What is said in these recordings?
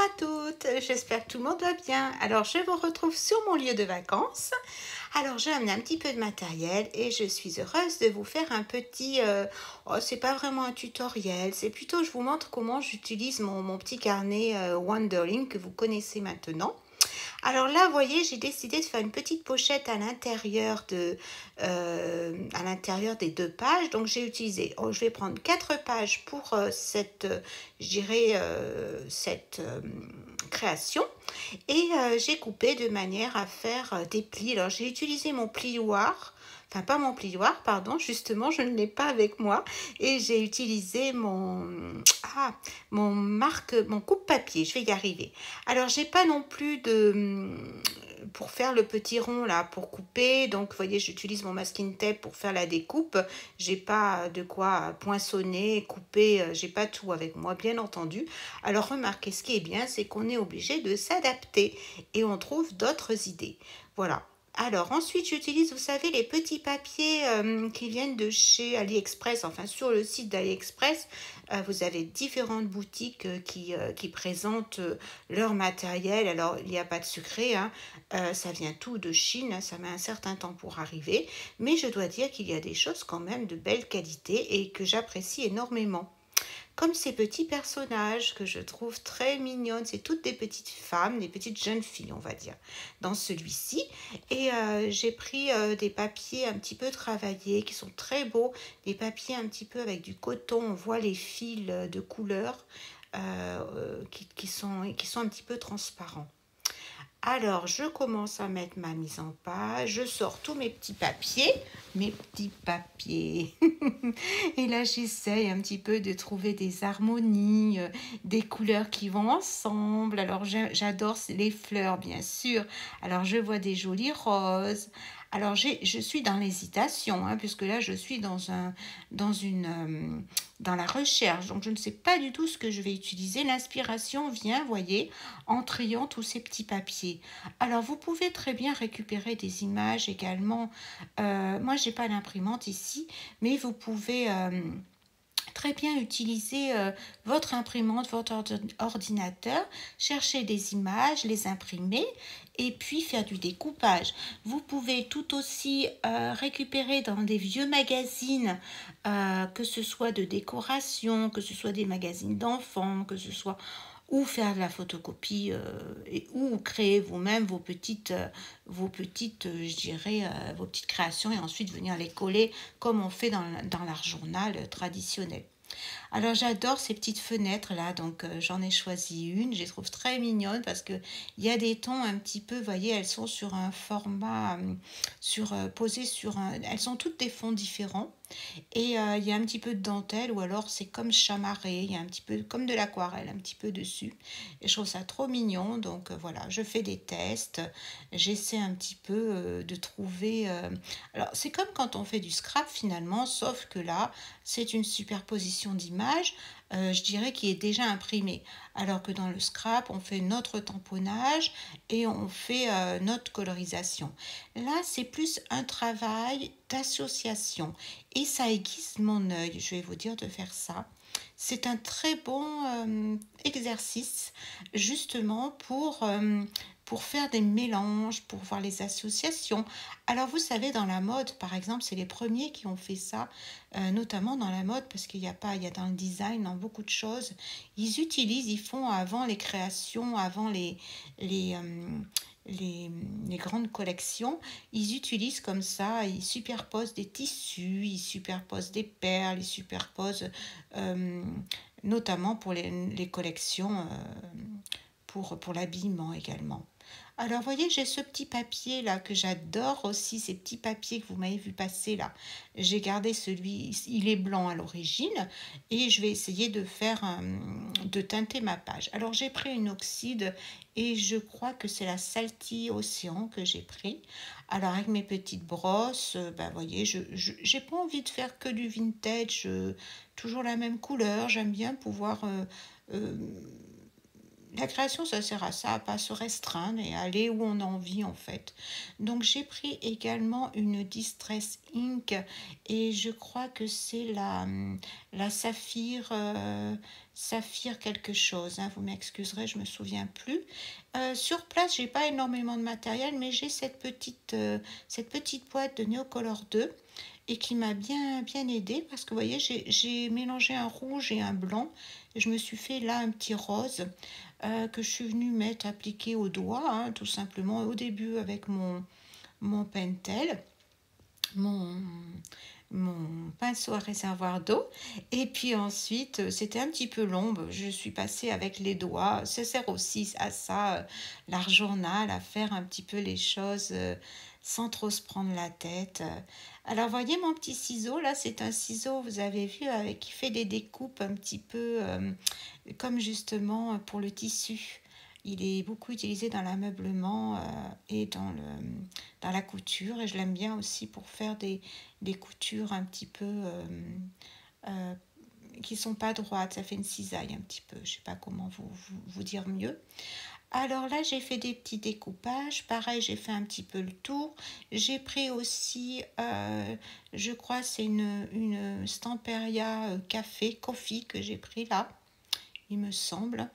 à toutes, j'espère que tout le monde va bien. Alors je vous retrouve sur mon lieu de vacances. Alors j'ai amené un petit peu de matériel et je suis heureuse de vous faire un petit... oh, c'est pas vraiment un tutoriel, c'est plutôt je vous montre comment j'utilise mon petit carnet Wonderling que vous connaissez maintenant. Alors là, vous voyez, j'ai décidé de faire une petite pochette à l'intérieur des deux pages. Donc j'ai utilisé, je vais prendre 4 pages pour je dirais, cette création. Et j'ai coupé de manière à faire des plis. Alors j'ai utilisé mon plioir. Enfin, pas mon plioir, pardon, justement, je ne l'ai pas avec moi. Et j'ai utilisé mon coupe-papier, je vais y arriver. Alors, j'ai pas non plus pour faire le petit rond là, pour couper. Donc, vous voyez, j'utilise mon masking tape pour faire la découpe. J'ai pas de quoi poinçonner, couper, j'ai pas tout avec moi, bien entendu. Alors, remarquez, ce qui est bien, c'est qu'on est obligé de s'adapter et on trouve d'autres idées. Voilà. Alors ensuite j'utilise, vous savez, les petits papiers qui viennent de chez AliExpress, enfin sur le site d'AliExpress, vous avez différentes boutiques qui présentent leur matériel. Alors il n'y a pas de secret, hein, ça vient tout de Chine, hein, ça met un certain temps pour arriver, mais je dois dire qu'il y a des choses quand même de belle qualité et que j'apprécie énormément. Comme ces petits personnages que je trouve très mignonnes, c'est toutes des petites femmes, des petites jeunes filles, on va dire, dans celui-ci. Et j'ai pris des papiers un petit peu travaillés, qui sont très beaux, des papiers un petit peu avec du coton, on voit les fils de couleur qui sont un petit peu transparents. Alors, je commence à mettre ma mise en page. Je sors tous mes petits papiers. Mes petits papiers. Et là, j'essaye un petit peu de trouver des harmonies, des couleurs qui vont ensemble. Alors, j'adore les fleurs, bien sûr. Alors, je vois des jolis roses. Alors, je suis dans l'hésitation, hein, puisque là, je suis dans la recherche. Donc, je ne sais pas du tout ce que je vais utiliser. L'inspiration vient, voyez, en triant tous ces petits papiers. Alors, vous pouvez très bien récupérer des images également. Moi, j'ai pas l'imprimante ici, mais vous pouvez très bien utiliser votre imprimante, votre ordinateur, chercher des images, les imprimer et puis faire du découpage. Vous pouvez tout aussi récupérer dans des vieux magazines, que ce soit de décoration, que ce soit des magazines d'enfants, que ce soit ou faire de la photocopie ou créer vous-même je dirais, vos petites créations et ensuite venir les coller comme on fait dans l'art journal traditionnel. Alors j'adore ces petites fenêtres là, donc j'en ai choisi une, je les trouve très mignonnes parce que il y a des tons un petit peu, vous voyez, elles sont sur un format, posées sur un, elles sont toutes des fonds différents et il y a un petit peu de dentelle ou alors c'est comme chamarré, il y a un petit peu comme de l'aquarelle un petit peu dessus et je trouve ça trop mignon. Donc voilà, je fais des tests, j'essaie un petit peu de trouver, alors c'est comme quand on fait du scrap finalement, sauf que là c'est une superposition d'images, je dirais qui est déjà imprimée, alors que dans le scrap on fait notre tamponnage et on fait notre colorisation. Là c'est plus un travail d'association et ça aiguise mon œil, je vais vous dire de faire ça. C'est un très bon exercice justement pour faire des mélanges, pour voir les associations. Alors vous savez, dans la mode, par exemple, c'est les premiers qui ont fait ça, notamment dans la mode, parce qu'il y a pas, il y a dans le design, dans beaucoup de choses, ils font avant les créations, avant les, les grandes collections, ils utilisent comme ça, ils superposent des tissus, ils superposent des perles, ils superposent euh, notamment pour les collections, pour l'habillement également. Alors, vous voyez, j'ai ce petit papier là que j'adore aussi, ces petits papiers que vous m'avez vu passer là. J'ai gardé celui, il est blanc à l'origine et je vais essayer de teinter ma page. Alors, j'ai pris une oxyde et je crois que c'est la Salty Océan que j'ai pris. Alors, avec mes petites brosses, ben, vous voyez, j'ai pas envie de faire que du vintage, toujours la même couleur. J'aime bien pouvoir euh, la création, ça sert à ça, à pas se restreindre et à aller où on a envie en fait. Donc j'ai pris également une Distress Ink et je crois que c'est la saphir, saphir quelque chose, hein, vous m'excuserez, je me souviens plus. Sur place, j'ai pas énormément de matériel, mais j'ai cette petite boîte de Neocolor 2 et qui m'a bien aidé parce que vous voyez, j'ai mélangé un rouge et un blanc et je me suis fait là un petit rose que je suis venue mettre appliqué au doigt, hein, tout simplement au début avec mon pentel, mon, mon pinceau à réservoir d'eau. Et puis ensuite, c'était un petit peu l'ombre. Je suis passée avec les doigts. Ça sert aussi à ça, l'art journal, à faire un petit peu les choses sans trop se prendre la tête. Alors, voyez mon petit ciseau, là, c'est un ciseau, vous avez vu, qui fait des découpes un petit peu comme justement pour le tissu. Il est beaucoup utilisé dans l'ameublement et dans la couture. Et je l'aime bien aussi pour faire des coutures un petit peu euh, qui sont pas droites. Ça fait une cisaille un petit peu. Je sais pas comment vous dire mieux. Alors là, j'ai fait des petits découpages. Pareil, j'ai fait un petit peu le tour. J'ai pris aussi, je crois, c'est une Stamperia café, coffee que j'ai pris là, il me semble.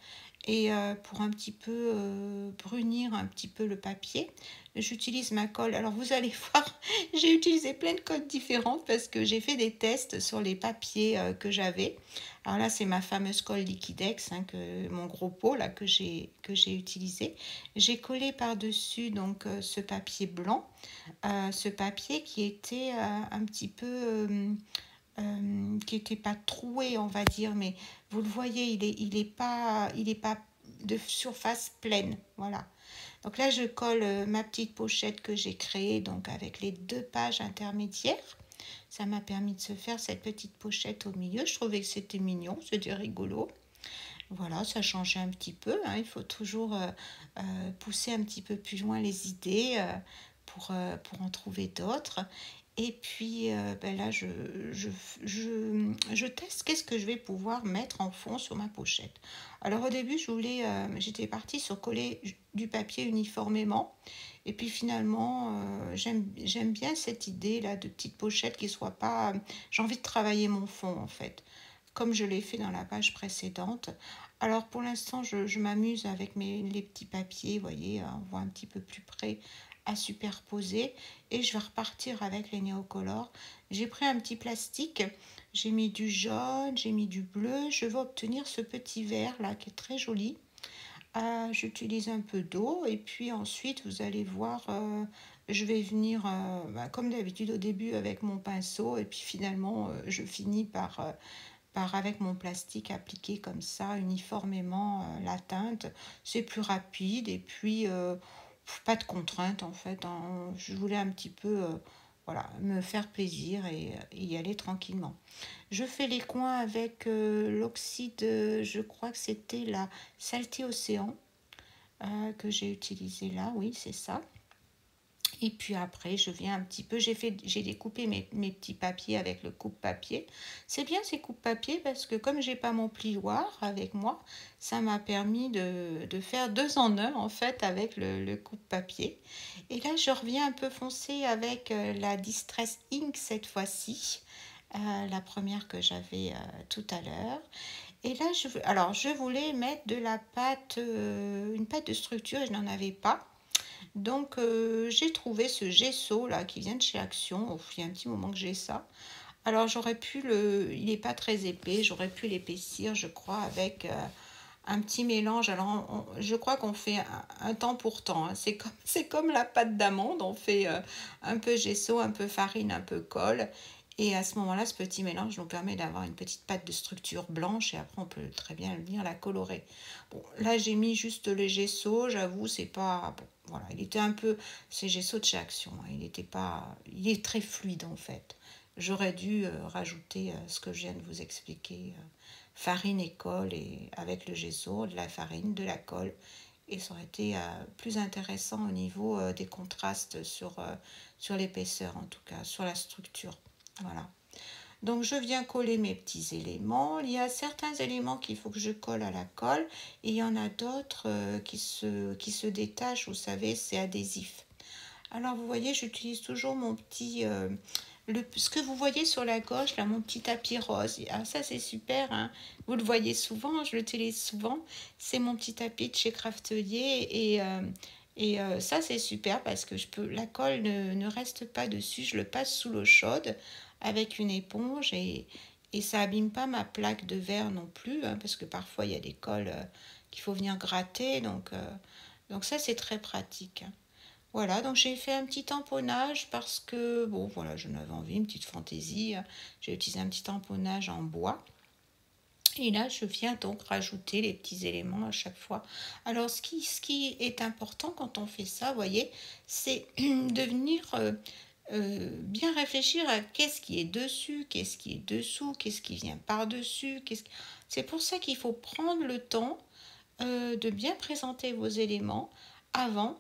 Et pour un petit peu brunir un petit peu le papier, j'utilise ma colle. Alors vous allez voir, j'ai utilisé plein de colles différentes parce que j'ai fait des tests sur les papiers que j'avais. Alors là, c'est ma fameuse colle Liquidex, hein, mon gros pot là que j'ai utilisé. J'ai collé par-dessus donc ce papier blanc, ce papier qui était un petit peu qui n'était pas troué, on va dire, mais vous le voyez, il est pas de surface pleine, voilà. Donc là, je colle ma petite pochette que j'ai créée, donc avec les deux pages intermédiaires. Ça m'a permis de se faire cette petite pochette au milieu. Je trouvais que c'était mignon, c'était rigolo. Voilà, ça changeait un petit peu, hein. Il faut toujours pousser un petit peu plus loin les idées pour en trouver d'autres. Et puis ben là, je teste qu'est-ce que je vais pouvoir mettre en fond sur ma pochette. Alors au début, j'étais partie sur coller du papier uniformément. Et puis finalement, j'aime bien cette idée là de petite pochette qui soit pas. J'ai envie de travailler mon fond en fait, comme je l'ai fait dans la page précédente. Alors pour l'instant, je m'amuse avec les petits papiers, vous voyez, on voit un petit peu plus près à superposer et je vais repartir avec les néocolores. J'ai pris un petit plastique, j'ai mis du jaune, j'ai mis du bleu, je vais obtenir ce petit vert là qui est très joli. J'utilise un peu d'eau et puis ensuite vous allez voir, je vais venir comme d'habitude au début avec mon pinceau et puis finalement je finis par avec mon plastique appliqué comme ça uniformément la teinte. C'est plus rapide et puis pas de contrainte en fait, hein. Je voulais un petit peu voilà, me faire plaisir et y aller tranquillement. Je fais les coins avec l'oxyde, je crois que c'était la saleté océan que j'ai utilisé là, oui c'est ça. Et puis après, je viens un petit peu, j'ai découpé mes petits papiers avec le coupe-papier. C'est bien ces coupe-papiers parce que comme j'ai pas mon plioir avec moi, ça m'a permis de faire deux en un en fait avec le coupe-papier. Et là, je reviens un peu foncé avec la Distress Ink cette fois-ci, la première que j'avais tout à l'heure. Et là, alors je voulais mettre de la pâte, une pâte de structure et je n'en avais pas. Donc j'ai trouvé ce gesso là qui vient de chez Action. Oh, il y a un petit moment que j'ai ça. Alors j'aurais pu il n'est pas très épais, j'aurais pu l'épaissir, je crois, avec un petit mélange. Alors je crois qu'on fait un temps pour temps, hein. C'est comme la pâte d'amande, on fait un peu gesso, un peu farine, un peu colle. Et à ce moment-là, ce petit mélange nous permet d'avoir une petite pâte de structure blanche et après on peut très bien venir la colorer. Bon, là j'ai mis juste les gessos, j'avoue, c'est pas. Bon, voilà, il était un peu. C'est gesso de chez Action, hein. Il était pas. Il est très fluide en fait. J'aurais dû rajouter ce que je viens de vous expliquer, farine et colle, et avec le gesso, de la farine, de la colle. Et ça aurait été plus intéressant au niveau des contrastes sur l'épaisseur, en tout cas, sur la structure. Voilà. Donc je viens coller mes petits éléments. Il y a certains éléments qu'il faut que je colle à la colle et il y en a d'autres qui se détachent, vous savez, c'est adhésif. Alors vous voyez, j'utilise toujours mon petit... ce que vous voyez sur la gauche, là, mon petit tapis rose. Ah, ça c'est super, hein. Vous le voyez souvent, je l'utilise souvent. C'est mon petit tapis de chez Craftelier ça c'est super parce que la colle ne reste pas dessus. Je le passe sous l'eau chaude avec une éponge et ça abîme pas ma plaque de verre non plus, hein, parce que parfois il y a des colles qu'il faut venir gratter. Donc ça c'est très pratique, hein. Voilà, donc j'ai fait un petit tamponnage parce que, bon, voilà, j'en avais envie, une petite fantaisie. J'ai utilisé un petit tamponnage en bois. Et là, je viens donc rajouter les petits éléments à chaque fois. Alors, ce qui est important quand on fait ça, vous voyez, c'est de venir bien réfléchir à qu'est-ce qui est dessus, qu'est-ce qui est dessous, qu'est-ce qui vient par-dessus. C'est pour ça qu'il faut prendre le temps de bien présenter vos éléments avant,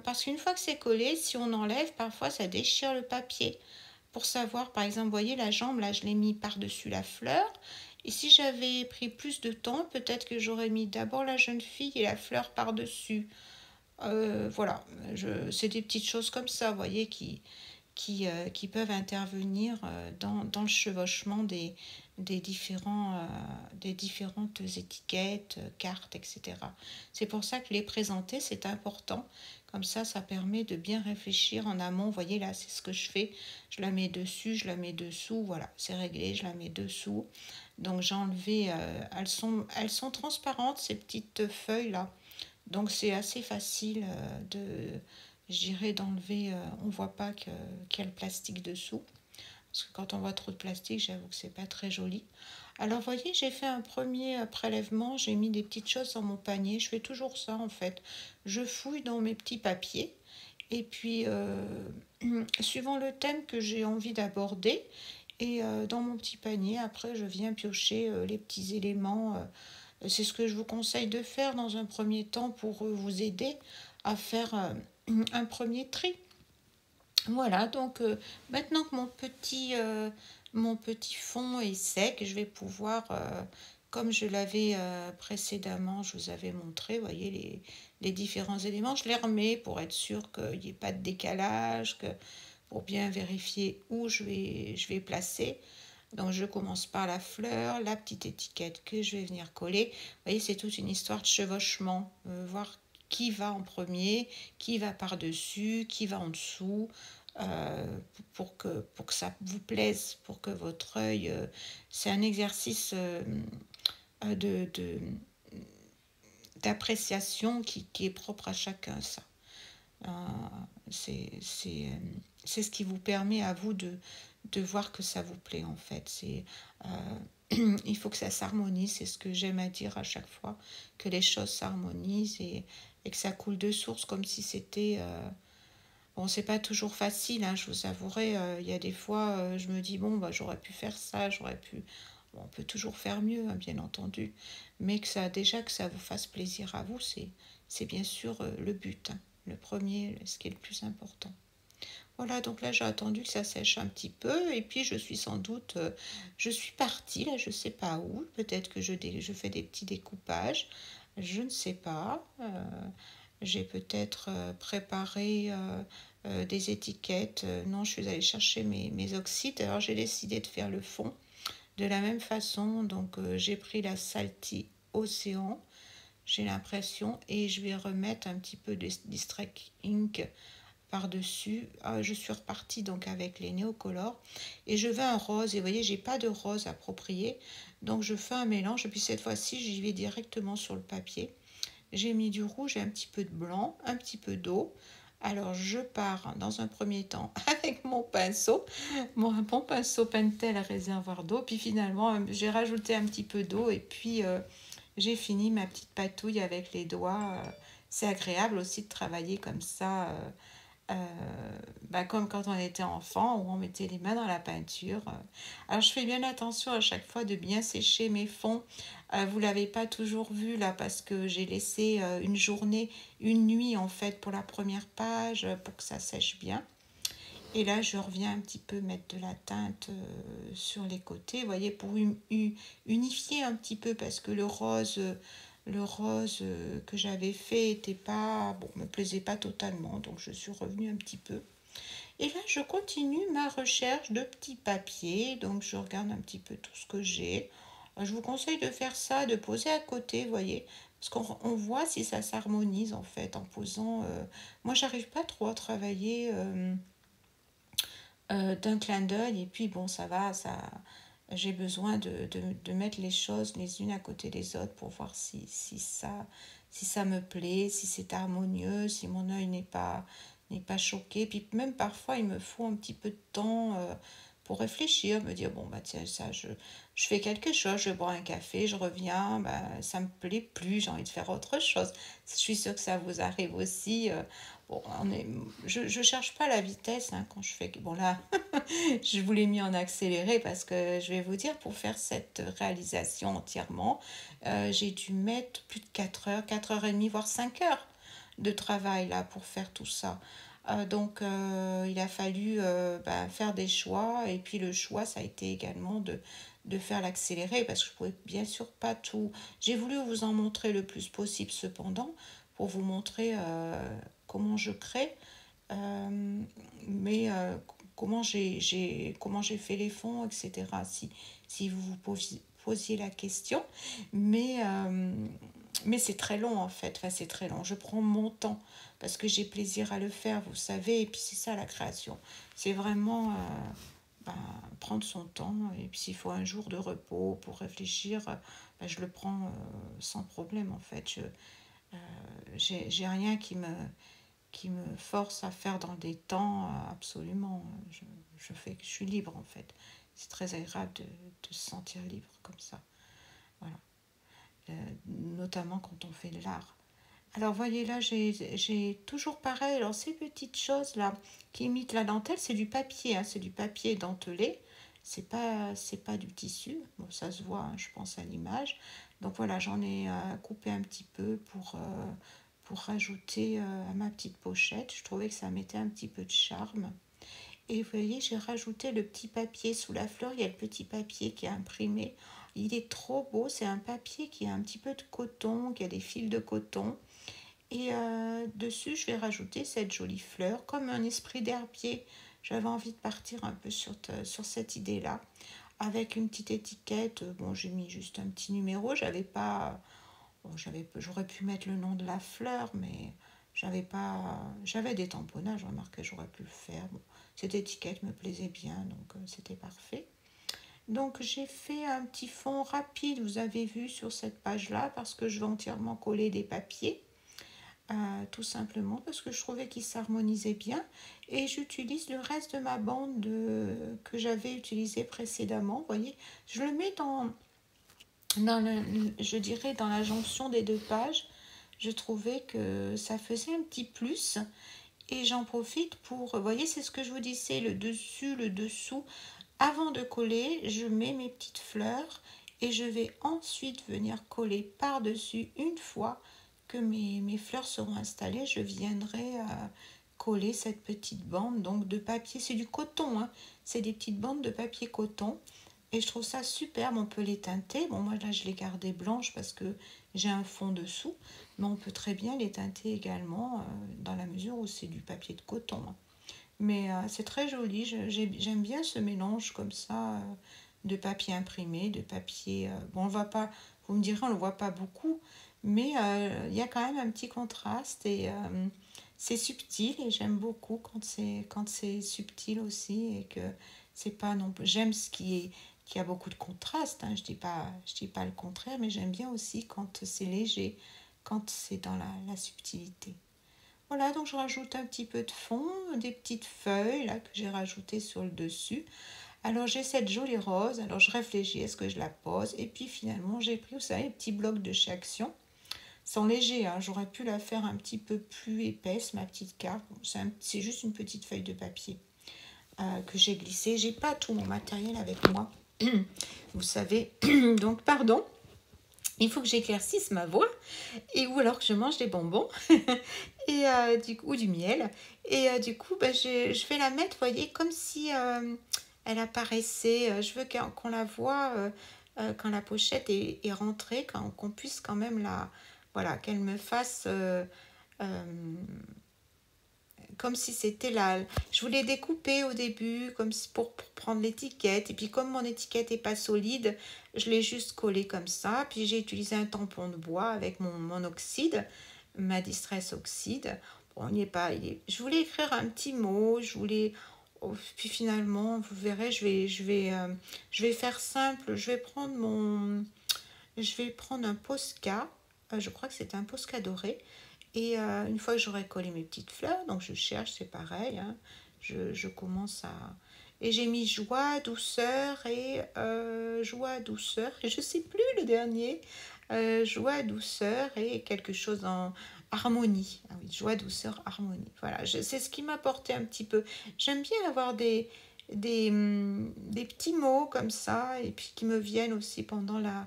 parce qu'une fois que c'est collé, si on enlève, parfois ça déchire le papier. Pour savoir, par exemple, vous voyez la jambe, là je l'ai mis par-dessus la fleur. Et si j'avais pris plus de temps, peut-être que j'aurais mis d'abord la jeune fille et la fleur par-dessus. Voilà, c'est des petites choses comme ça, vous voyez, qui peuvent intervenir dans le chevauchement des différentes étiquettes, cartes, etc. C'est pour ça que les présenter, c'est important. Comme ça permet de bien réfléchir en amont. Vous voyez là, c'est ce que je fais. Je la mets dessus, je la mets dessous. Voilà, c'est réglé, je la mets dessous. Donc j'ai enlevé, elles sont transparentes, ces petites feuilles-là. Donc c'est assez facile je dirais, d'enlever. On ne voit pas qu'il y a le plastique dessous. Parce que quand on voit trop de plastique, j'avoue que c'est pas très joli. Alors, vous voyez, j'ai fait un premier prélèvement. J'ai mis des petites choses dans mon panier. Je fais toujours ça, en fait. Je fouille dans mes petits papiers. Et puis, suivant le thème que j'ai envie d'aborder, et dans mon petit panier, après, je viens piocher les petits éléments. C'est ce que je vous conseille de faire dans un premier temps pour vous aider à faire un premier tri. Voilà, donc maintenant que mon petit fond est sec, je vais pouvoir, comme je l'avais précédemment, je vous avais montré, vous voyez, les différents éléments, je les remets pour être sûr qu'il n'y ait pas de décalage, pour bien vérifier où je vais placer. Donc je commence par la fleur, la petite étiquette que je vais venir coller. Vous voyez, c'est toute une histoire de chevauchement, voir qui va en premier, qui va par-dessus, qui va en dessous, pour que ça vous plaise, pour que votre œil... c'est un exercice de, d'appréciation qui est propre à chacun, ça. Euh, c'est ce qui vous permet à vous de voir que ça vous plaît, en fait. Il faut que ça s'harmonise, c'est ce que j'aime à dire à chaque fois, que les choses s'harmonisent et que ça coule de source comme si c'était... Bon, c'est pas toujours facile, hein, je vous avouerai. Il y a des fois, je me dis, bon, bah, j'aurais pu faire ça, j'aurais pu... Bon, on peut toujours faire mieux, hein, bien entendu. Mais déjà que ça vous fasse plaisir à vous, c'est bien sûr le but, hein. Le premier, ce qui est le plus important. Voilà, donc là j'ai attendu que ça sèche un petit peu et puis je suis sans doute, je suis partie, là je ne sais pas où, peut-être que je fais des petits découpages, je ne sais pas. J'ai peut-être préparé des étiquettes. Non, je suis allée chercher mes oxydes, alors j'ai décidé de faire le fond de la même façon. Donc j'ai pris la Salty Océan, j'ai l'impression, et je vais remettre un petit peu de Distress Ink par-dessus. Je suis repartie donc avec les néocolores et je veux un rose. Et vous voyez, j'ai pas de rose approprié, donc je fais un mélange. Et puis cette fois-ci, j'y vais directement sur le papier. J'ai mis du rouge et un petit peu de blanc, un petit peu d'eau. Alors je pars dans un premier temps avec mon pinceau, mon bon pinceau Pentel à réservoir d'eau. Puis finalement, j'ai rajouté un petit peu d'eau et puis j'ai fini ma petite patouille avec les doigts. C'est agréable aussi de travailler comme ça. Comme quand on était enfant, où on mettait les mains dans la peinture. Alors je fais bien attention à chaque fois de bien sécher mes fonds. Vous ne l'avez pas toujours vu là parce que j'ai laissé une nuit en fait pour la première page pour que ça sèche bien. Et là, je reviens un petit peu mettre de la teinte sur les côtés, vous voyez, pour unifier un petit peu, parce que le rose que j'avais fait était pas, bon, me plaisait pas totalement, donc je suis revenue un petit peu. Et là, je continue ma recherche de petits papiers, donc je regarde un petit peu tout ce que j'ai. Je vous conseille de faire ça, de poser à côté, vous voyez, parce qu'on voit si ça s'harmonise en fait en posant. Moi, j'arrive pas trop à travailler d'un clin d'œil, et puis bon, ça va, ça. J'ai besoin de mettre les choses les unes à côté des autres pour voir si ça me plaît, si c'est harmonieux, si mon œil n'est pas choqué. Puis même parfois, il me faut un petit peu de temps pour réfléchir, me dire, bon, bah tiens, je fais quelque chose, je bois un café, je reviens, bah, ça me plaît plus, j'ai envie de faire autre chose. Je suis sûre que ça vous arrive aussi. Bon, je cherche pas la vitesse hein, quand je fais. Bon, là, je vous l'ai mis en accéléré parce que je vais vous dire, pour faire cette réalisation entièrement, j'ai dû mettre plus de 4 heures et demie, voire 5 heures de travail là pour faire tout ça. Donc il a fallu faire des choix, et puis le choix ça a été également de faire l'accéléré, parce que je pouvais bien sûr pas tout. J'ai voulu vous en montrer le plus possible cependant, pour vous montrer comment je crée, mais comment j'ai fait les fonds, etc. Si vous vous posiez la question. Mais, euh, mais c'est très long en fait, enfin, c'est très long. Je prends mon temps parce que j'ai plaisir à le faire, vous savez, et puis c'est ça la création. C'est vraiment ben, prendre son temps, et puis s'il faut un jour de repos pour réfléchir, ben, je le prends sans problème en fait. J'ai rien qui me force à faire dans des temps absolument. Je suis libre en fait. C'est très agréable de se sentir libre comme ça. Voilà. Notamment quand on fait de l'art. Alors voyez là, j'ai toujours pareil. Alors ces petites choses là qui imitent la dentelle, c'est du papier, hein, c'est du papier dentelé. C'est pas du tissu. Bon, ça se voit, hein, je pense à l'image. Donc voilà, j'en ai coupé un petit peu pour rajouter à ma petite pochette. Je trouvais que ça mettait un petit peu de charme. Et vous voyez, j'ai rajouté le petit papier sous la fleur. Il y a le petit papier qui est imprimé. Il est trop beau. C'est un papier qui a un petit peu de coton, qui a des fils de coton. Et dessus, je vais rajouter cette jolie fleur, comme un esprit d'herbier. J'avais envie de partir un peu sur cette idée-là, avec une petite étiquette. Bon, j'ai mis juste un petit numéro. J'avais pas, bon, j'aurais pu mettre le nom de la fleur, mais j'avais pas, j'avais des tamponnages. Remarquez, j'aurais pu le faire. Bon, cette étiquette me plaisait bien, donc c'était parfait. Donc j'ai fait un petit fond rapide, vous avez vu sur cette page-là, parce que je vais entièrement coller des papiers. Tout simplement parce que je trouvais qu'il s'harmonisait bien, et j'utilise le reste de ma bande que j'avais utilisé précédemment. Vous voyez, je le mets je dirais dans la jonction des deux pages. Je trouvais que ça faisait un petit plus, et j'en profite pour, vous voyez, c'est ce que je vous disais, le dessus, le dessous. Avant de coller, je mets mes petites fleurs, et je vais ensuite venir coller par-dessus. Une fois que mes fleurs seront installées, je viendrai coller cette petite bande donc de papier. C'est du coton, hein. C'est des petites bandes de papier coton. Et je trouve ça superbe, on peut les teinter. Bon, moi là je les gardais blanches parce que j'ai un fond dessous, mais on peut très bien les teinter également dans la mesure où c'est du papier de coton, hein. Mais c'est très joli, j'aime bien ce mélange comme ça de papier imprimé, de papier. Bon, on va pas, vous me direz, on ne le voit pas beaucoup, mais il y a quand même un petit contraste, et c'est subtil, et j'aime beaucoup quand c'est subtil aussi, et que c'est pas non plus. J'aime ce qui a beaucoup de contraste, hein, je dis pas le contraire, mais j'aime bien aussi quand c'est léger, quand c'est dans la subtilité. Voilà, donc je rajoute un petit peu de fond, des petites feuilles là que j'ai rajoutées sur le dessus. Alors j'ai cette jolie rose, alors je réfléchis, est-ce que je la pose? Et puis finalement j'ai pris, vous savez, les petits blocs de chez Action. Ils sont légers, hein, j'aurais pu la faire un petit peu plus épaisse, ma petite carte. Bon, c'est juste une petite feuille de papier que j'ai glissée. J'ai pas tout mon matériel avec moi, vous savez, donc pardon. Il faut que j'éclaircisse ma voix et ou alors que je mange des bonbons et du coup, ou du miel. Et du coup, bah, je vais la mettre, vous voyez, comme si elle apparaissait. Je veux qu'on la voit quand la pochette est rentrée, qu'on puisse quand même la... Voilà, qu'elle me fasse... euh, comme si c'était la... Je voulais découper au début, comme si pour prendre l'étiquette. Et puis comme mon étiquette n'est pas solide, je l'ai juste collée comme ça. Puis j'ai utilisé un tampon de bois avec mon oxyde, ma Distress Oxyde. Bon, il n'est pas... Je voulais écrire un petit mot, je voulais... Oh, puis finalement, vous verrez, je vais faire simple. Je vais prendre un Posca. Je crois que c'était un Posca doré. Et une fois que j'aurai collé mes petites fleurs, donc je cherche, c'est pareil, hein, je commence à... Et j'ai mis joie, douceur et joie, douceur, et je sais plus le dernier, joie, douceur et quelque chose en harmonie. Ah oui, joie, douceur, harmonie. Voilà, c'est ce qui m'a porté un petit peu. J'aime bien avoir des petits mots comme ça, et puis qui me viennent aussi pendant la,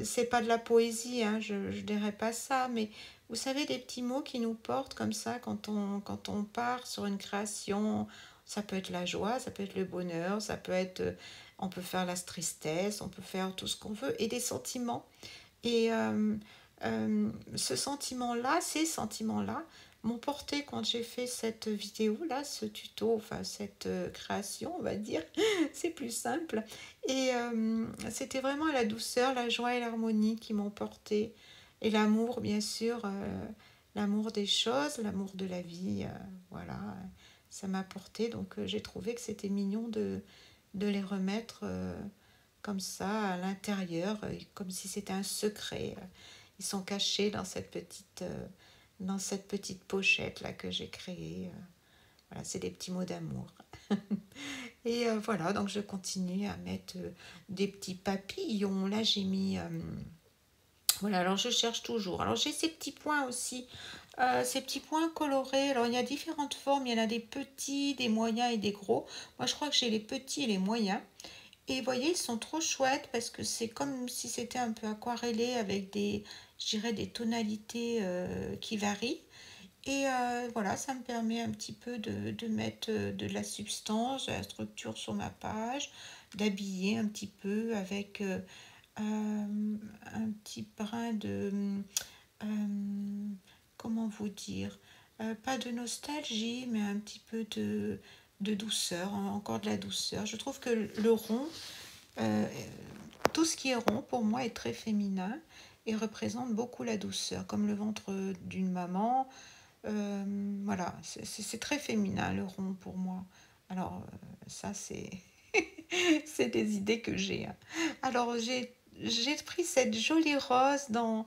c'est pas de la poésie, hein, je ne dirais pas ça, mais vous savez, des petits mots qui nous portent comme ça quand on part sur une création. Ça peut être la joie, ça peut être le bonheur, ça peut être, on peut faire la tristesse, on peut faire tout ce qu'on veut, et des sentiments. Et ce sentiment-là, ces sentiments-là, m'ont porté quand j'ai fait cette vidéo-là, ce tuto, enfin cette création, on va dire, c'est plus simple. Et c'était vraiment la douceur, la joie et l'harmonie qui m'ont porté. Et l'amour, bien sûr, l'amour des choses, l'amour de la vie, voilà, ça m'a porté. Donc j'ai trouvé que c'était mignon de les remettre comme ça à l'intérieur, comme si c'était un secret. Ils sont cachés dans cette petite pochette là que j'ai créée. Voilà, c'est des petits mots d'amour. Et voilà, donc je continue à mettre des petits papillons. Là, j'ai mis... voilà, alors je cherche toujours. Alors j'ai ces petits points aussi, ces petits points colorés. Alors il y a différentes formes, il y en a des petits, des moyens et des gros. Moi, je crois que j'ai les petits et les moyens. Et vous voyez, ils sont trop chouettes parce que c'est comme si c'était un peu aquarellé avec des, je dirais, des tonalités qui varient. Et voilà, ça me permet un petit peu de mettre de la substance, de la structure sur ma page, d'habiller un petit peu avec un petit brin de... euh, comment vous dire? Pas de nostalgie, mais un petit peu de douceur, hein, encore de la douceur. Je trouve que le rond, euh, tout ce qui est rond, pour moi, est très féminin et représente beaucoup la douceur, comme le ventre d'une maman. Voilà, c'est très féminin le rond pour moi. Alors, ça, c'est c'est des idées que j'ai, hein. Alors, j'ai pris cette jolie rose dans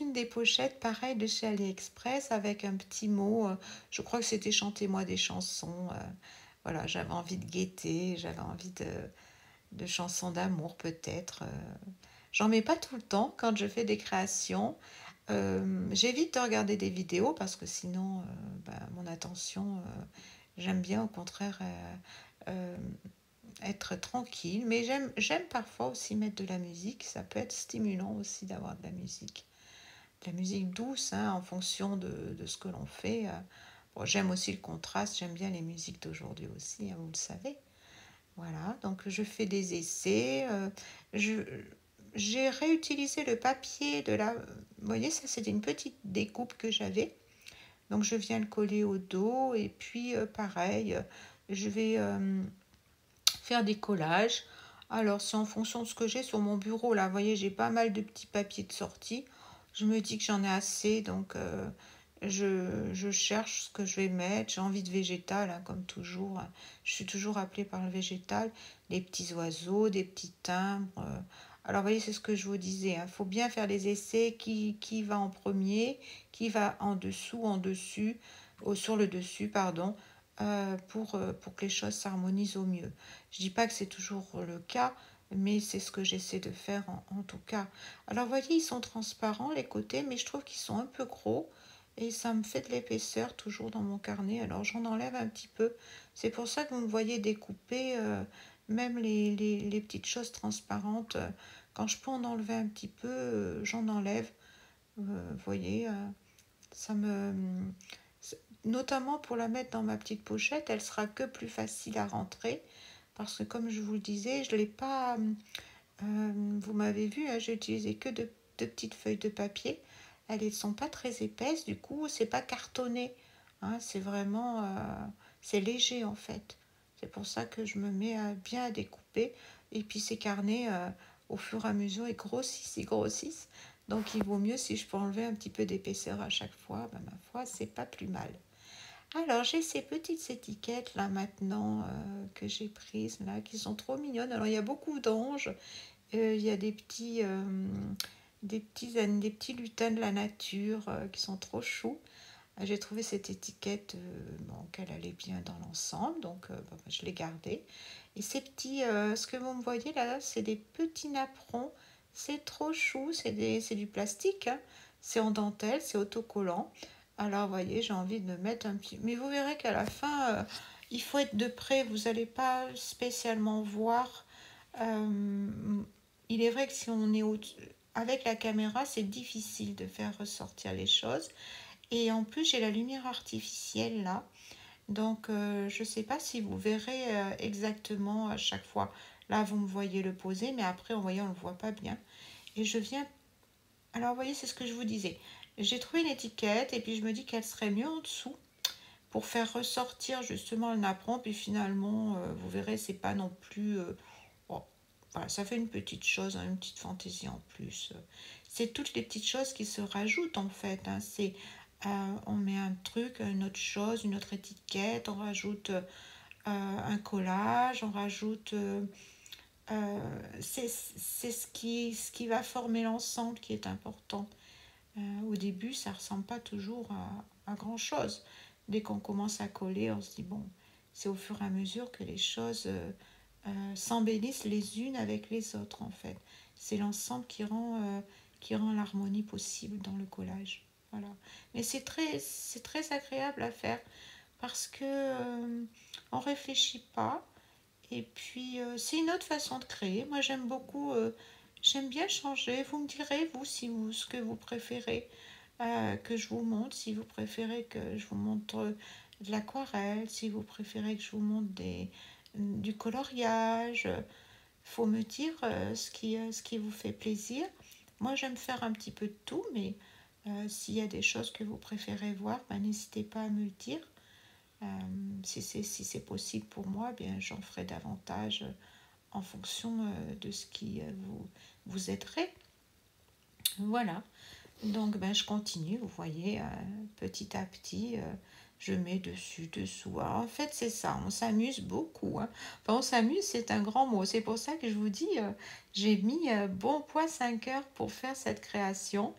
une des pochettes, pareil, de chez AliExpress, avec un petit mot. Je crois que c'était Chantez-moi des chansons. Voilà, j'avais envie de gaieté, j'avais envie de chansons d'amour peut-être. J'en mets pas tout le temps quand je fais des créations. J'évite de regarder des vidéos parce que sinon, mon attention, j'aime bien au contraire euh, être tranquille. Mais j'aime parfois aussi mettre de la musique. Ça peut être stimulant aussi d'avoir de la musique. De la musique douce, hein, en fonction de ce que l'on fait. Bon, j'aime aussi le contraste. J'aime bien les musiques d'aujourd'hui aussi, hein, vous le savez. Voilà, donc je fais des essais. Je, j'ai réutilisé le papier de la... Vous voyez, ça c'était une petite découpe que j'avais. Donc je viens le coller au dos et puis pareil, je vais faire des collages. Alors c'est en fonction de ce que j'ai sur mon bureau. Là, vous voyez, j'ai pas mal de petits papiers de sortie. Je me dis que j'en ai assez, donc je cherche ce que je vais mettre. J'ai envie de végétal, hein, comme toujours. Je suis toujours appelée par le végétal. Des petits oiseaux, des petits timbres. Alors, vous voyez, c'est ce que je vous disais. Il faut bien faire les essais. Qui va en premier, qui va en dessous, en dessus, sur le dessus, pardon, pour que les choses s'harmonisent au mieux. Je ne dis pas que c'est toujours le cas, mais c'est ce que j'essaie de faire en tout cas. Alors, vous voyez, ils sont transparents les côtés, mais je trouve qu'ils sont un peu gros et ça me fait de l'épaisseur toujours dans mon carnet. Alors, j'en enlève un petit peu. C'est pour ça que vous me voyez découper même les petites choses transparentes quand je peux en enlever un petit peu, j'en enlève. Vous voyez, ça me... Notamment pour la mettre dans ma petite pochette, elle sera que plus facile à rentrer. Parce que comme je vous le disais, je ne l'ai pas... vous m'avez vu, hein, j'ai utilisé que de petites feuilles de papier. Elles ne sont pas très épaisses, du coup, c'est pas cartonné. Hein, c'est vraiment... c'est léger en fait. C'est pour ça que je me mets bien à découper. Et puis ces carnets, au fur et à mesure, ils grossissent, ils grossissent. Donc il vaut mieux si je peux enlever un petit peu d'épaisseur à chaque fois, ben, ma foi, c'est pas plus mal. Alors j'ai ces petites étiquettes là maintenant que j'ai prises là, qui sont trop mignonnes. Alors il y a beaucoup d'anges, il y a des petits lutins de la nature qui sont trop choux. J'ai trouvé cette étiquette bon, qu'elle allait bien dans l'ensemble, donc bon, je l'ai gardée. Et ces petits, ce que vous me voyez là, c'est des petits napperons. C'est trop chou, c'est du plastique, hein. C'est en dentelle, c'est autocollant. Alors, vous voyez, j'ai envie de me mettre un petit... Mais vous verrez qu'à la fin, il faut être de près, vous n'allez pas spécialement voir. Euh, il est vrai que si on est avec la caméra, c'est difficile de faire ressortir les choses. Et en plus, j'ai la lumière artificielle là. Donc, je ne sais pas si vous verrez exactement à chaque fois. Là, vous me voyez le poser, mais après, en voyant, on ne le voit pas bien. Et je viens... Alors, vous voyez, c'est ce que je vous disais. J'ai trouvé une étiquette et puis je me dis qu'elle serait mieux en dessous pour faire ressortir justement le napperon. Puis finalement, vous verrez, c'est pas non plus... bon, voilà, ça fait une petite chose, hein, une petite fantaisie en plus. C'est toutes les petites choses qui se rajoutent en fait. Hein. On met un truc, une autre chose, une autre étiquette, on rajoute un collage, on rajoute... c'est ce qui va former l'ensemble qui est important. Au début, ça ne ressemble pas toujours à grand-chose. Dès qu'on commence à coller, on se dit, bon, c'est au fur et à mesure que les choses s'embellissent les unes avec les autres, en fait. C'est l'ensemble qui rend l'harmonie possible dans le collage. Voilà. Mais c'est très agréable à faire parce que on réfléchit pas. Et puis, c'est une autre façon de créer. Moi, j'aime beaucoup, j'aime bien changer. Vous me direz, vous, si vous, ce que vous préférez que je vous montre, si vous préférez que je vous montre de l'aquarelle, si vous préférez que je vous montre du coloriage. Il faut me dire ce qui vous fait plaisir. Moi, j'aime faire un petit peu de tout, mais s'il y a des choses que vous préférez voir, ben, n'hésitez pas à me le dire. Euh, si c'est possible pour moi, bien, j'en ferai davantage en fonction de ce qui vous aiderait. Voilà. Donc, ben, je continue, vous voyez, petit à petit, je mets dessus, dessous. Alors, en fait, c'est ça, on s'amuse beaucoup. Hein. Enfin, on s'amuse, c'est un grand mot. C'est pour ça que je vous dis, j'ai mis bon poids 5 heures pour faire cette création,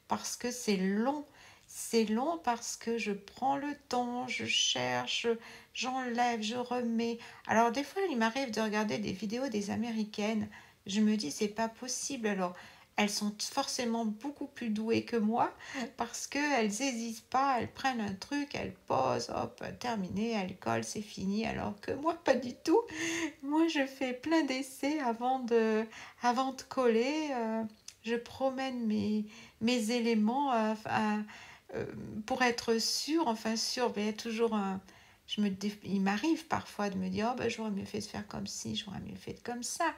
parce que c'est long. C'est long parce que je prends le temps, je cherche, j'enlève, je remets. Alors, des fois, il m'arrive de regarder des vidéos des Américaines. Je me dis, c'est pas possible. Alors, elles sont forcément beaucoup plus douées que moi parce qu'elles n'hésitent pas, elles prennent un truc, elles posent, hop, terminé, elles collent, c'est fini. Alors que moi, pas du tout. Moi, je fais plein d'essais avant de coller. Je promène mes éléments euh, pour être sûre, enfin sûre, mais il y a toujours un... il m'arrive parfois de me dire, oh, ben, j'aurais mieux fait de faire comme ci, j'aurais mieux fait de comme ça.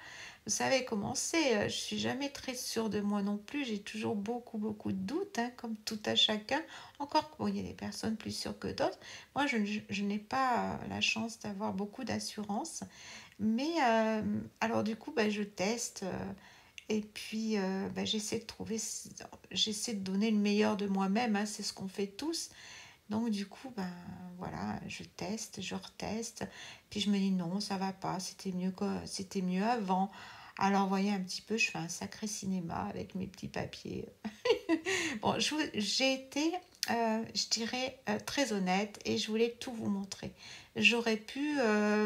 Vous savez comment c'est, je suis jamais très sûre de moi non plus, j'ai toujours beaucoup de doutes, hein, comme tout à chacun. Encore qu'il y a des personnes plus sûres que d'autres. Moi, je n'ai pas la chance d'avoir beaucoup d'assurance. Mais alors du coup, ben, je teste et puis ben, j'essaie de donner le meilleur de moi-même, hein, c'est ce qu'on fait tous. Donc du coup, ben voilà, je teste, je reteste, puis je me dis non, ça va pas, c'était mieux avant. Alors, vous voyez un petit peu, je fais un sacré cinéma avec mes petits papiers. Bon, j'ai été, je dirais, très honnête et je voulais tout vous montrer. J'aurais pu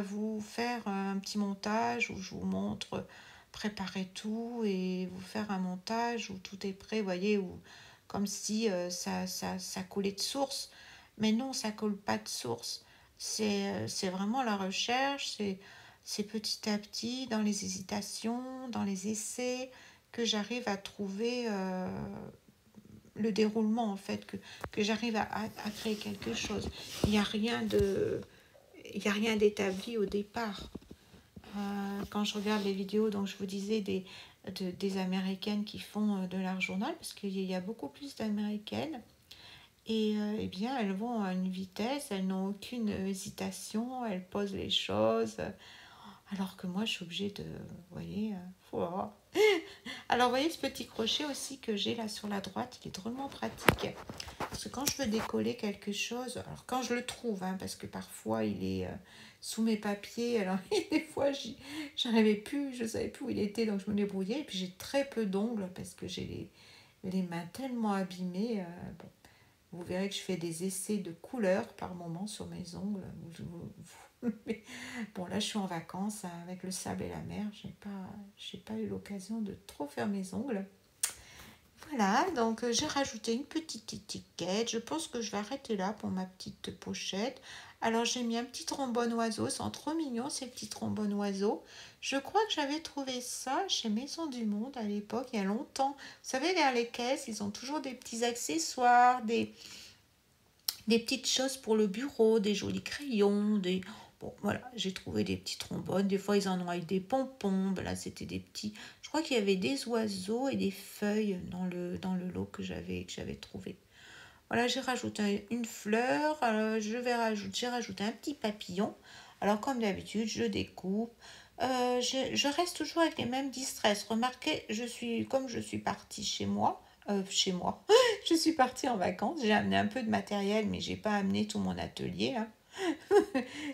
vous faire un petit montage où je vous montre préparer tout et vous faire un montage où tout est prêt, vous voyez, où, comme si ça coulait de source. Mais non, ça coule pas de source. C'est vraiment la recherche, c'est petit à petit, dans les hésitations, dans les essais, que j'arrive à trouver le déroulement, en fait, que j'arrive à créer quelque chose. Il n'y a rien d'établi au départ. Quand je regarde les vidéos, donc je vous disais des Américaines qui font de l'art journal, parce qu'il y a beaucoup plus d'Américaines, et eh bien elles vont à une vitesse, elles n'ont aucune hésitation, elles posent les choses, alors que moi je suis obligée de, vous voyez, faut... Alors, vous voyez ce petit crochet aussi que j'ai là sur la droite, il est drôlement pratique. Parce que quand je veux décoller quelque chose, alors quand je le trouve, hein, parce que parfois il est sous mes papiers, alors des fois j'arrivais plus, je savais plus où il était, donc je me débrouillais. Et puis j'ai très peu d'ongles parce que j'ai les mains tellement abîmées. Bon, vous verrez que je fais des essais de couleurs par moment sur mes ongles. Mais bon, là je suis en vacances hein, avec le sable et la mer, j'ai pas eu l'occasion de trop faire mes ongles. Voilà, donc j'ai rajouté une petite étiquette. Je pense que je vais arrêter là pour ma petite pochette. Alors j'ai mis un petit trombone oiseau, c'est trop mignon ces petits trombones oiseaux. Je crois que j'avais trouvé ça chez Maison du Monde à l'époque, il y a longtemps. Vous savez, vers les caisses, ils ont toujours des petits accessoires, des petites choses pour le bureau, des jolis crayons, des... Bon, voilà, j'ai trouvé des petits trombones. Des fois, ils en ont avec des pompons. Ben là, c'était des petits... Je crois qu'il y avait des oiseaux et des feuilles dans le lot que j'avais trouvé. Voilà, j'ai rajouté une fleur. J'ai rajouté un petit papillon. Alors, comme d'habitude, je découpe. Je reste toujours avec les mêmes distress. Remarquez, comme je suis partie chez moi, je suis partie en vacances. J'ai amené un peu de matériel, mais j'ai pas amené tout mon atelier. Hein.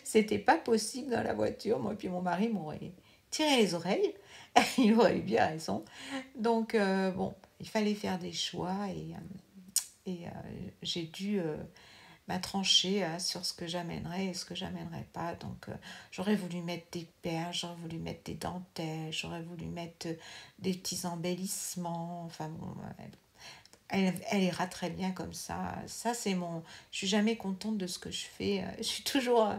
C'était pas possible dans la voiture. Moi, puis mon mari m'aurait tiré les oreilles. Il aurait eu bien raison. Donc, bon, il fallait faire des choix et j'ai dû trancher sur ce que j'amènerais et ce que j'amènerais pas. Donc, j'aurais voulu mettre des perles, j'aurais voulu mettre des dentelles, j'aurais voulu mettre des petits embellissements. Enfin, bon, elle ira très bien comme ça. Ça, c'est mon... Je suis jamais contente de ce que je fais. Je suis toujours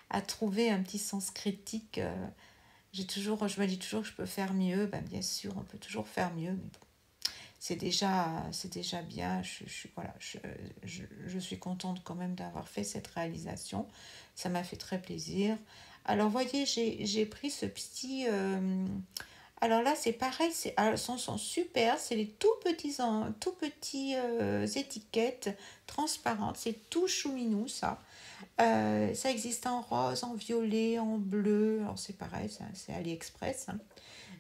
à trouver un petit sens critique. Je me dis toujours que je peux faire mieux. Ben, bien sûr, on peut toujours faire mieux, mais bon, c'est déjà bien. Voilà, je suis contente quand même d'avoir fait cette réalisation. Ça m'a fait très plaisir. Alors, voyez, j'ai pris ce petit... alors là, c'est pareil, elles sont super. C'est les tout petits étiquettes transparentes. C'est tout chouminou, ça. Ça existe en rose, en violet, en bleu. Alors, c'est pareil, c'est AliExpress. Hein.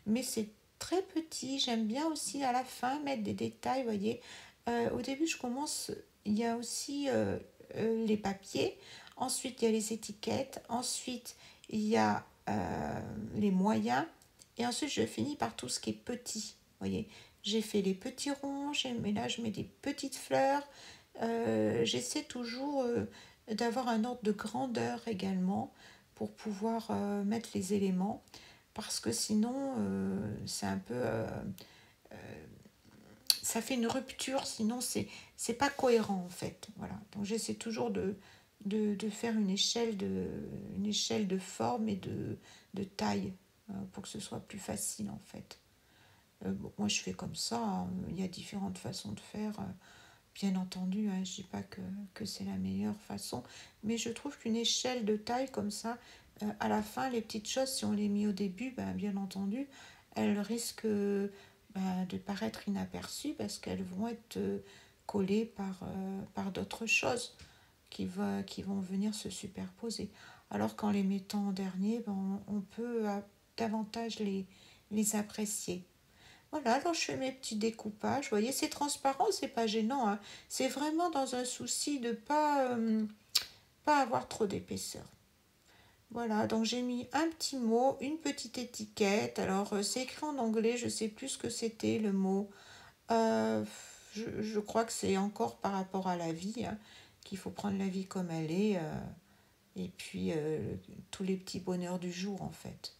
Mais c'est très petit. J'aime bien aussi à la fin mettre des détails, vous voyez. Au début, il y a aussi les papiers. Ensuite, il y a les étiquettes. Ensuite, il y a les moyens. Et ensuite, je finis par tout ce qui est petit. Vous voyez, j'ai fait les petits ronds, mais là, je mets des petites fleurs. J'essaie toujours d'avoir un ordre de grandeur également pour pouvoir mettre les éléments. Parce que sinon, c'est un peu... ça fait une rupture, sinon c'est pas cohérent en fait. Voilà. Donc j'essaie toujours de faire une échelle de forme et de taille pour que ce soit plus facile en fait. Bon, moi je fais comme ça, hein. Il y a différentes façons de faire. Bien entendu, hein, je ne dis pas que c'est la meilleure façon, mais je trouve qu'une échelle de taille comme ça, à la fin, les petites choses, si on les met au début, ben, bien entendu, elles risquent de paraître inaperçues parce qu'elles vont être collées par d'autres choses qui vont venir se superposer. Alors qu'en les mettant en dernier, ben, on peut davantage les apprécier. Voilà, alors je fais mes petits découpages. Vous voyez, c'est transparent, c'est pas gênant. Hein. C'est vraiment dans un souci de pas avoir trop d'épaisseur. Voilà, donc j'ai mis un petit mot, une petite étiquette. Alors, c'est écrit en anglais, je sais plus ce que c'était le mot. Euh, je crois que c'est encore par rapport à la vie, hein, qu'il faut prendre la vie comme elle est. Et puis, tous les petits bonheurs du jour, en fait.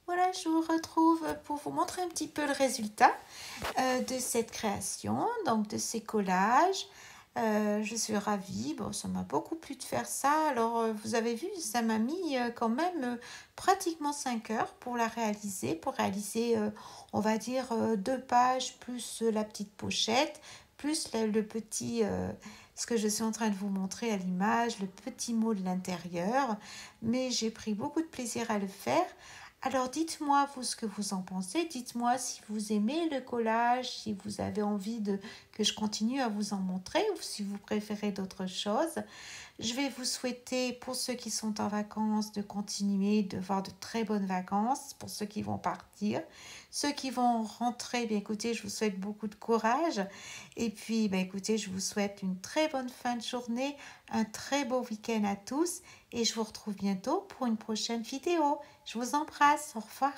Voilà, je vous retrouve pour vous montrer un petit peu le résultat de cette création, donc de ces collages. Je suis ravie. Bon, ça m'a beaucoup plu de faire ça. Alors, vous avez vu, ça m'a mis quand même pratiquement 5 heures pour réaliser, on va dire, 2 pages, plus la petite pochette, plus le petit, ce que je suis en train de vous montrer à l'image, le petit mot de l'intérieur. Mais j'ai pris beaucoup de plaisir à le faire. Alors dites-moi vous ce que vous en pensez, dites-moi si vous aimez le collage, si vous avez envie que je continue à vous en montrer ou si vous préférez d'autres choses. Je vais vous souhaiter, pour ceux qui sont en vacances, de continuer de voir de très bonnes vacances, pour ceux qui vont partir. Ceux qui vont rentrer, bien écoutez, je vous souhaite beaucoup de courage. Et puis, ben, écoutez, je vous souhaite une très bonne fin de journée, un très beau week-end à tous. Et je vous retrouve bientôt pour une prochaine vidéo. Je vous embrasse, au revoir.